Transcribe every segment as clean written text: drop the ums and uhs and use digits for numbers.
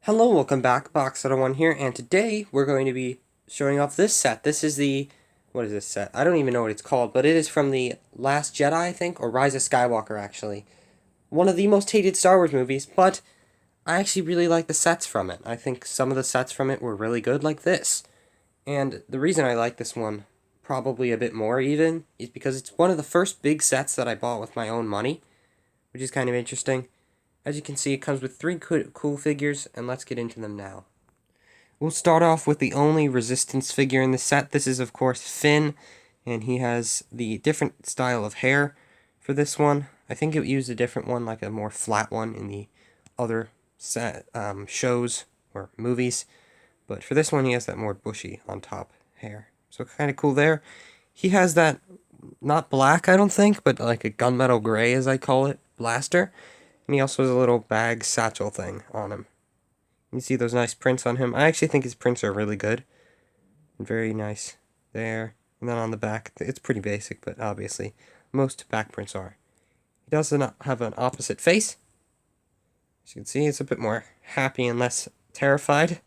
Hello, welcome back, Box1 here, and today we're going to be showing off this set. This is what is this set? I don't even know what it's called, but it is from the Last Jedi, I think, or Rise of Skywalker, actually. One of the most hated Star Wars movies, but I actually really like the sets from it. I think some of the sets from it were really good, like this. And the reason I like this one, probably a bit more even, is because it's one of the first big sets that I bought with my own money, which is kind of interesting. As you can see, it comes with three cool figures, and let's get into them now. We'll start off with the only Resistance figure in the set. This is, of course, Finn, and he has the different style of hair for this one. I think it used a different one, like a more flat one in the other set shows or movies. But for this one, he has that more bushy on top hair. So kind of cool there. He has that, not black, I don't think, but like a gunmetal gray, as I call it, blaster. And he also has a little bag satchel thing on him. You can see those nice prints on him. I actually think his prints are really good. And very nice there. And then on the back, it's pretty basic, but obviously most back prints are. He does have an opposite face. As you can see, it's a bit more happy and less terrified.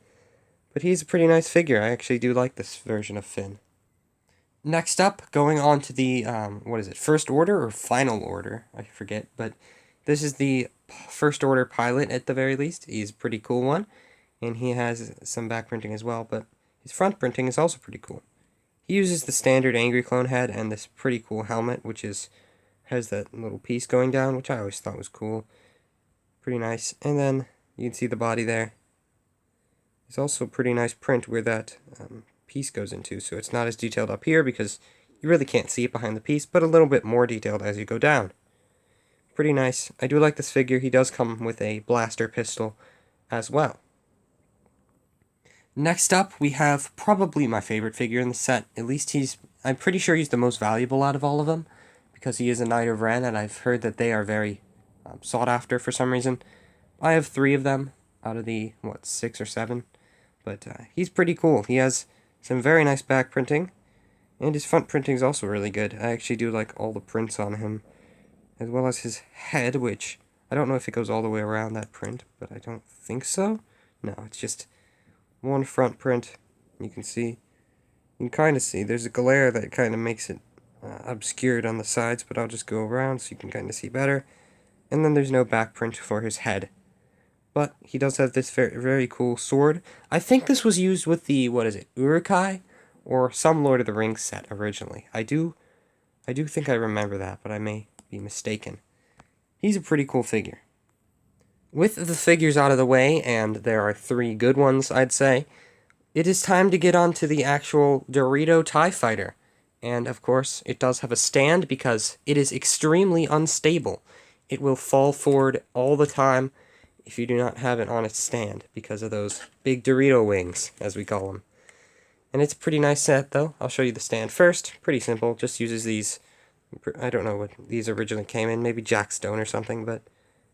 But he's a pretty nice figure. I actually do like this version of Finn. Next up, going on to the, what is it, First Order or Final Order? I forget, but this is the First Order pilot at the very least. He's a pretty cool one, and he has some back printing as well, but his front printing is also pretty cool. He uses the standard Angry Clone head and this pretty cool helmet, which has that little piece going down, which I always thought was cool. Pretty nice. And then you can see the body there. It's also a pretty nice print where that piece goes into, so it's not as detailed up here because you really can't see it behind the piece, but a little bit more detailed as you go down. Pretty nice. I do like this figure. He does come with a blaster pistol as well. Next up, we have probably my favorite figure in the set. At least I'm pretty sure he's the most valuable out of all of them, because he is a Knight of Ren, and I've heard that they are very sought after for some reason. I have 3 of them out of the, 6 or 7. But he's pretty cool. He has some very nice back printing, and his front printing is also really good. I actually do like all the prints on him, as well as his head, which I don't know if it goes all the way around that print, but I don't think so. No, it's just one front print. You can kind of see, there's a glare that kind of makes it obscured on the sides, but I'll just go around so you can kind of see better. And then there's no back print for his head. But he does have this very, very cool sword. I think this was used with the, Uruk-hai? Or some Lord of the Rings set originally. I do think I remember that, but I may be mistaken. He's a pretty cool figure. With the figures out of the way, and there are 3 good ones, I'd say, it is time to get on to the actual Dorito TIE Fighter. And, of course, it does have a stand because it is extremely unstable. It will fall forward all the time if you do not have it on its stand because of those big Dorito wings, as we call them. And it's a pretty nice set, though. I'll show you the stand first. Pretty simple. Just uses these. I don't know what these originally came in. Maybe Jackstone or something, but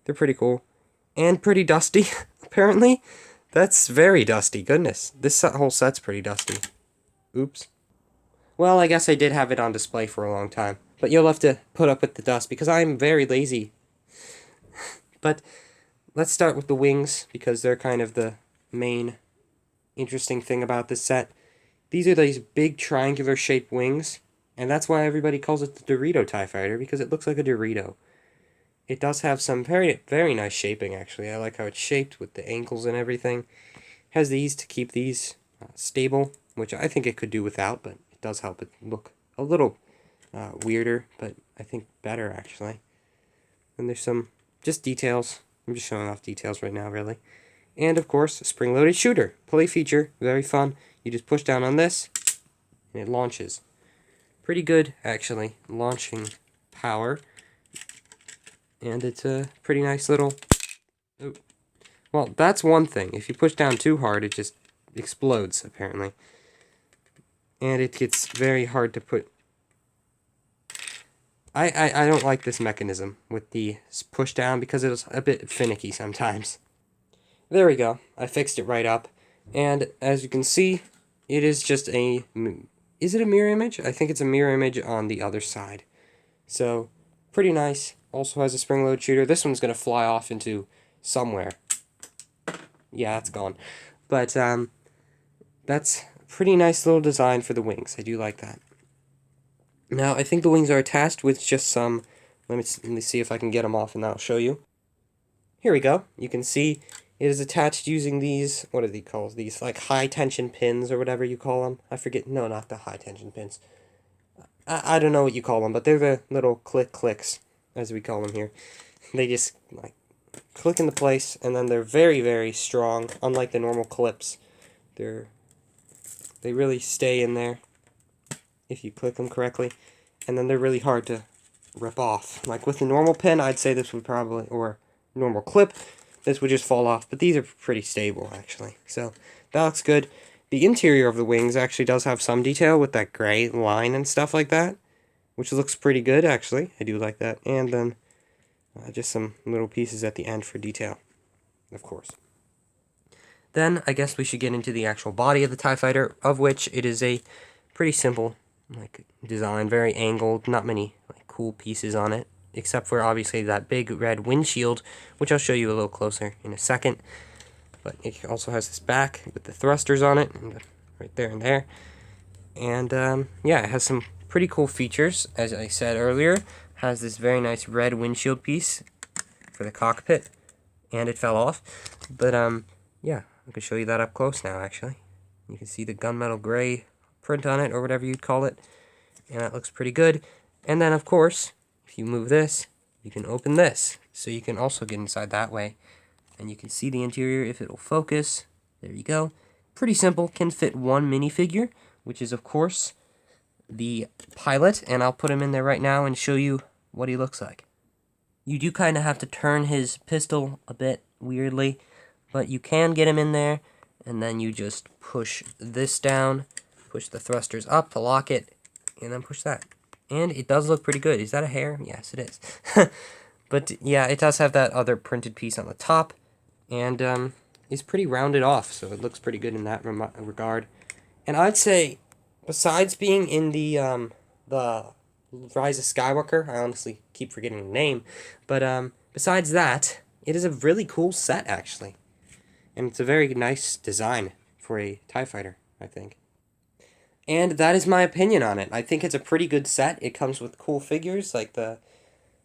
they're pretty cool. And pretty dusty, apparently. That's very dusty. Goodness. This whole set's pretty dusty. Oops. Well, I guess I did have it on display for a long time. But you'll have to put up with the dust because I'm very lazy. But let's start with the wings because they're kind of the main interesting thing about this set. These are these big triangular shaped wings, and that's why everybody calls it the Dorito TIE Fighter, because it looks like a Dorito. It does have some very, very nice shaping, actually. I like how it's shaped with the ankles and everything. It has these to keep these stable, which I think it could do without, but it does help it look a little weirder, but I think better, actually. And there's some just details. I'm just showing off details right now, really. And, of course, a spring-loaded shooter. Play feature. Very fun. You just push down on this, and it launches. Pretty good, actually, launching power. And it's a pretty nice little... Oh. Well, that's one thing. If you push down too hard, it just explodes, apparently. And it gets very hard to put... I don't like this mechanism with the push down because it's a bit finicky sometimes. There we go. I fixed it right up. And as you can see, it is just a... Is it a mirror image? I think it's a mirror image on the other side. So, pretty nice. Also has a spring-load shooter. This one's going to fly off into somewhere. Yeah, it's gone. But that's a pretty nice little design for the wings. I do like that. Now, I think the wings are attached with just some... let me see if I can get them off, and I'll show you. Here we go. You can see it is attached using these... what are they called? These, like, high-tension pins, or whatever you call them. I forget. No, not the high-tension pins. I don't know what you call them, but they're the little clicks, as we call them here. They just, like, click into place, and then they're very, very strong, unlike the normal clips. They really stay in there if you click them correctly, and then they're really hard to rip off. Like with the normal pin, I'd say this would probably, or normal clip, this would just fall off, but these are pretty stable, actually. So, that looks good. The interior of the wings actually does have some detail with that gray line and stuff like that, which looks pretty good, actually. I do like that. And then just some little pieces at the end for detail, of course. Then I guess we should get into the actual body of the TIE Fighter, of which it is a pretty simple design, very angled, not many cool pieces on it, except for obviously that big red windshield, which I'll show you a little closer in a second. But it also has this back with the thrusters on it, right there and there. And yeah, it has some pretty cool features, as I said earlier. It has this very nice red windshield piece for the cockpit, and it fell off. But yeah, I can show you that up close now, actually. You can see the gunmetal gray print on it, or whatever you'd call it, and that looks pretty good. And then, of course, if you move this, you can open this, so you can also get inside that way. And you can see the interior if it'll focus. There you go. Pretty simple, can fit one minifigure, which is, of course, the pilot, and I'll put him in there right now and show you what he looks like. You do kind of have to turn his pistol a bit weirdly, but you can get him in there, and then you just push this down, push the thrusters up to lock it, and then push that. And it does look pretty good. Is that a hair? Yes, it is. But yeah, it does have that other printed piece on the top, and is pretty rounded off, so it looks pretty good in that regard. And I'd say, besides being in the Rise of Skywalker, I honestly keep forgetting the name, but besides that, it is a really cool set, actually. And it's a very nice design for a TIE Fighter, I think. And that is my opinion on it. I think it's a pretty good set. It comes with cool figures, like the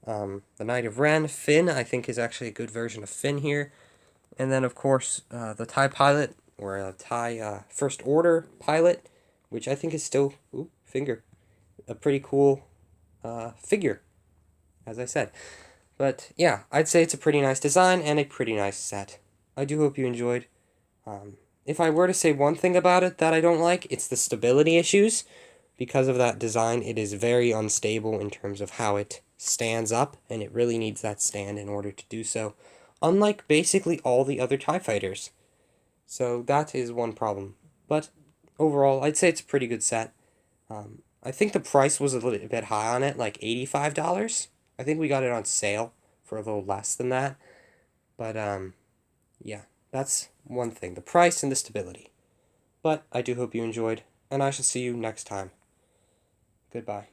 Knight of Ren. Finn, I think, is actually a good version of Finn here. And then, of course, the TIE Pilot, or a TIE First Order Pilot, which I think is still, a pretty cool figure, as I said. But, yeah, I'd say it's a pretty nice design and a pretty nice set. I do hope you enjoyed. If I were to say one thing about it that I don't like, it's the stability issues. Because of that design, it is very unstable in terms of how it stands up, and it really needs that stand in order to do so, unlike basically all the other TIE Fighters. So that is one problem. But overall, I'd say it's a pretty good set. I think the price was a little bit high on it, like $85. I think we got it on sale for a little less than that. But, yeah, that's one thing, the price and the stability. But I do hope you enjoyed, and I shall see you next time. Goodbye.